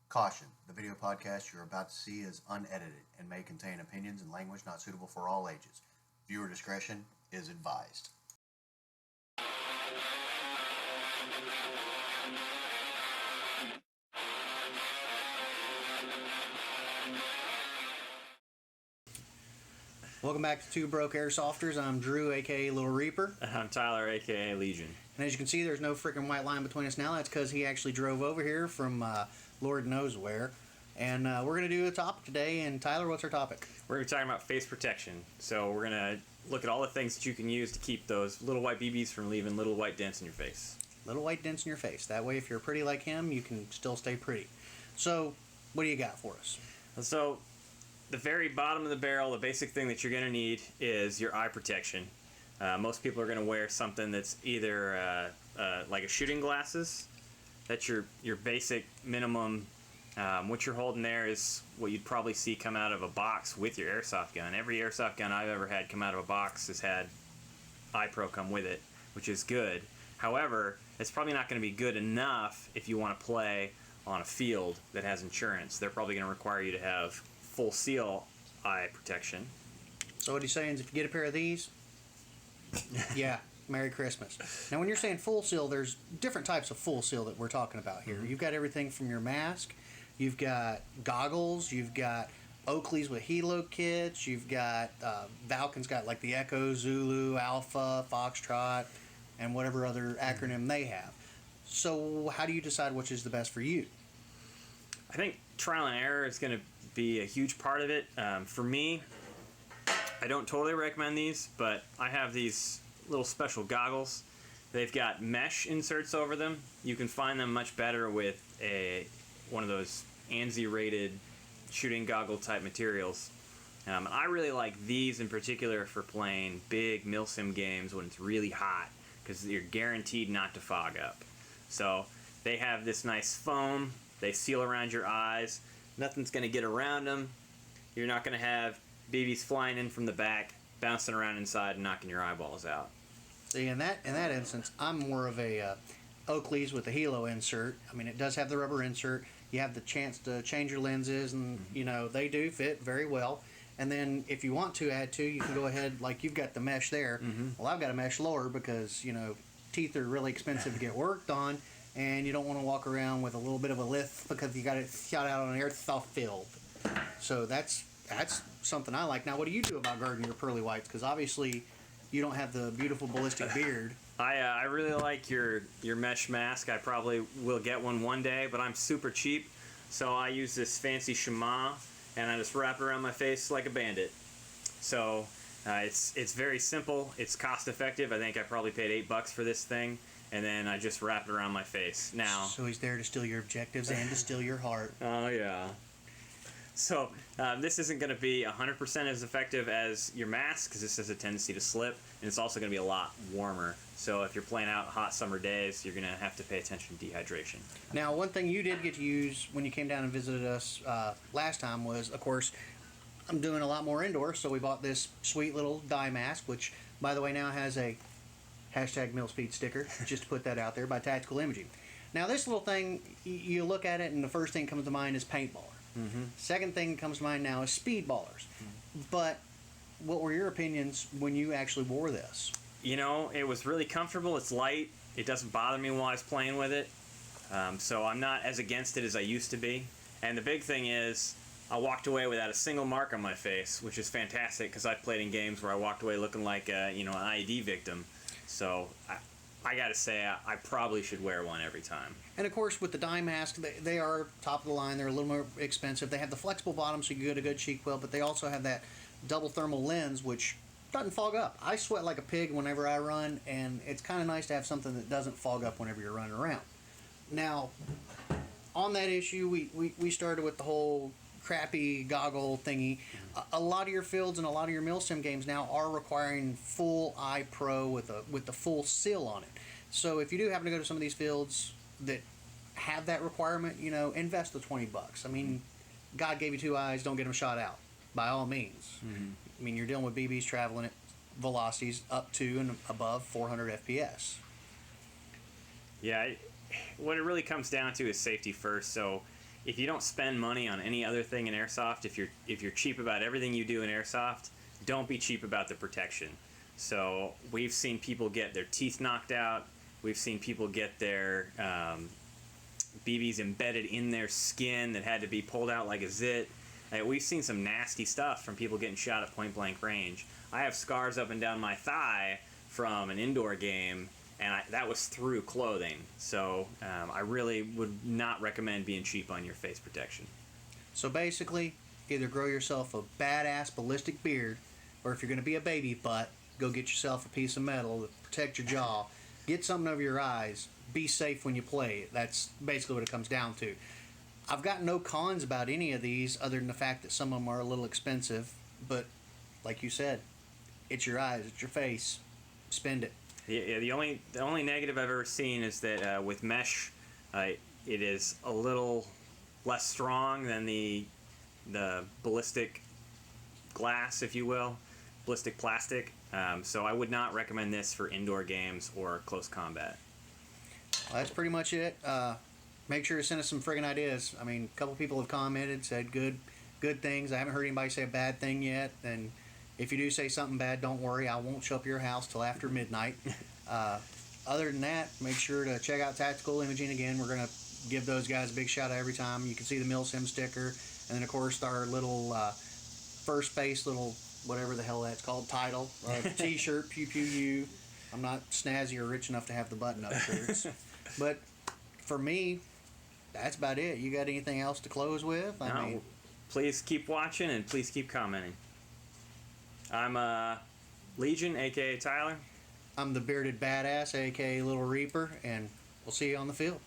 Caution, the video podcast you're about to see is unedited and may contain opinions and language not suitable for all ages. Viewer discretion is advised. Welcome back to Two Broke Airsofters. I'm Drew, aka Lil Reaper. And I'm Tyler, aka Legion. And as you can see, there's no freaking white line between us now. That's because he actually drove over here from Lord knows where. And we're going to do a topic today. And Tyler, what's our topic? We're going to be talking about face protection. So we're going to look at all the things that you can use to keep those little white BBs from leaving little white dents in your face. Little white dents in your face. That way, if you're pretty like him, you can still stay pretty. So, what do you got for us? So, the very bottom of the barrel, the basic thing that you're going to need is your eye protection. Most people are going to wear something that's either like a shooting glasses. That's your basic minimum. What you're holding there is what you'd probably see come out of a box with your airsoft gun. Every airsoft gun I've ever had come out of a box has had eye pro come with it, which is good. However, it's probably not going to be good enough if you want to play on a field that has insurance. They're probably going to require you to have full seal eye protection. So what he's saying is if you get a pair of these, yeah, Merry Christmas. Now when you're saying full seal, there's different types of full seal that we're talking about here. You've got everything from your mask, you've got goggles, you've got Oakley's with helo kits, you've got Valken's got like the Echo, Zulu, Alpha, Foxtrot, and whatever other acronym they have. So how do you decide which is the best for you? I think trial and error is going to be a huge part of it. For me, I don't totally recommend these, but I have these little special goggles. They've got mesh inserts over them. You can find them much better with one of those ANSI rated shooting goggle type materials. I really like these in particular for playing big milsim games when it's really hot, because you're guaranteed not to fog up. So they have this nice foam. They seal around your eyes. Nothing's going to get around them. You're not going to have BBs flying in from the back, bouncing around inside and knocking your eyeballs out. See, in that instance, I'm more of a Oakley's with the helo insert. I mean, it does have the rubber insert. You have the chance to change your lenses, and you know they do fit very well. And then if you want to add to, you can go ahead, like you've got the mesh there. Well, I've got a mesh lower because, you know, teeth are really expensive to get worked on, and you don't want to walk around with a little bit of a lift because you got it shot out on an airsoft field. So that's something I like. Now, what do you do about guarding your pearly whites? Because obviously you don't have the beautiful ballistic beard. I really like your mesh mask. I probably will get one day, but I'm super cheap, so I use this fancy Shema, and I just wrap it around my face like a bandit. So it's very simple. It's cost effective. I think I probably paid $8 for this thing, and then I just wrap it around my face. Now, so he's there to steal your objectives and to steal your heart. Oh yeah. So this isn't going to be 100% as effective as your mask, because this has a tendency to slip, and it's also going to be a lot warmer. So if you're playing out hot summer days, you're going to have to pay attention to dehydration. Now, one thing you did get to use when you came down and visited us last time was, of course, I'm doing a lot more indoor, so we bought this sweet little dye mask, which, by the way, now has a #MillSpeed sticker, just to put that out there, by Tacticool Imaging. Now, this little thing, you look at it, and the first thing that comes to mind is paintballer. Second thing that comes to mind now is speedballers. But what were your opinions when you actually wore this? You know, it was really comfortable. It's light. It doesn't bother me while I was playing with it. So I'm not as against it as I used to be. And the big thing is, I walked away without a single mark on my face, which is fantastic, because I've played in games where I walked away looking like an IED victim. So I gotta say, I probably should wear one every time. And of course, with the dye mask, they are top of the line. They're a little more expensive. They have the flexible bottom, so you can get a good cheek weld, but they also have that double thermal lens, which doesn't fog up. I sweat like a pig whenever I run, and it's kind of nice to have something that doesn't fog up whenever you're running around. Now, on that issue, we started with the whole crappy goggle thingy. A lot of your fields and a lot of your milsim games now are requiring full eye pro with the full seal on it. So if you do happen to go to some of these fields that have that requirement, you know, invest the $20. I mean, God gave you two eyes, don't get them shot out, by all means. I mean, you're dealing with BBs traveling at velocities up to and above 400 FPS. Yeah, what it really comes down to is safety first. So if you don't spend money on any other thing in airsoft, if you're cheap about everything you do in airsoft, don't be cheap about the protection. So we've seen people get their teeth knocked out. We've seen people get their BBs embedded in their skin that had to be pulled out like a zit. We've seen some nasty stuff from people getting shot at point blank range. I have scars up and down my thigh from an indoor game, and that was through clothing. So I really would not recommend being cheap on your face protection. So basically, either grow yourself a badass ballistic beard, or if you're going to be a baby butt, go get yourself a piece of metal to protect your jaw. Get something over your eyes. Be safe when you play. That's basically what it comes down to. I've got no cons about any of these other than the fact that some of them are a little expensive. But like you said, it's your eyes, it's your face. Spend it. Yeah, the only negative I've ever seen is that with mesh, it is a little less strong than the ballistic glass, if you will, ballistic plastic. So I would not recommend this for indoor games or close combat. Well, that's pretty much it. Make sure to send us some friggin' ideas. I mean, a couple people have commented, said good things. I haven't heard anybody say a bad thing yet. And if you do say something bad, don't worry. I won't show up at your house till after midnight. Other than that, make sure to check out Tacticool Imaging again. We're going to give those guys a big shout out every time. You can see the milsim sticker. And then, of course, our little first base little whatever the hell that's called, title, t-shirt, pew pew you. I'm not snazzy or rich enough to have the button-up shirts. But for me, that's about it. You got anything else to close with? I mean, please keep watching and please keep commenting. I'm Legion, a.k.a. Tyler. I'm the bearded badass, a.k.a. Lil Reaper, and we'll see you on the field.